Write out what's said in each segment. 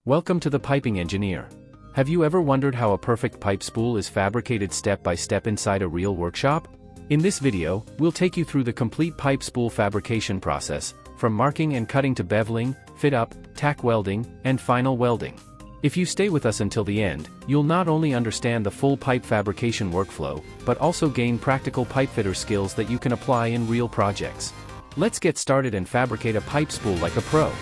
Welcome to the Piping Engineer. Have you ever wondered how a perfect pipe spool is fabricated step by step inside a real workshop? In this video, we'll take you through the complete pipe spool fabrication process, from marking and cutting to beveling, fit up, tack welding, and final welding. If you stay with us until the end, you'll not only understand the full pipe fabrication workflow, but also gain practical pipefitter skills that you can apply in real projects. Let's get started and fabricate a pipe spool like a pro.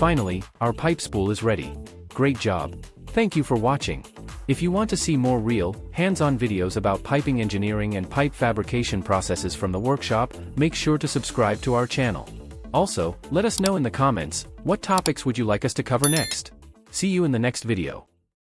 Finally, our pipe spool is ready. Great job. Thank you for watching. If you want to see more real, hands-on videos about piping engineering and pipe fabrication processes from the workshop, make sure to subscribe to our channel. Also, let us know in the comments, what topics would you like us to cover next? See you in the next video.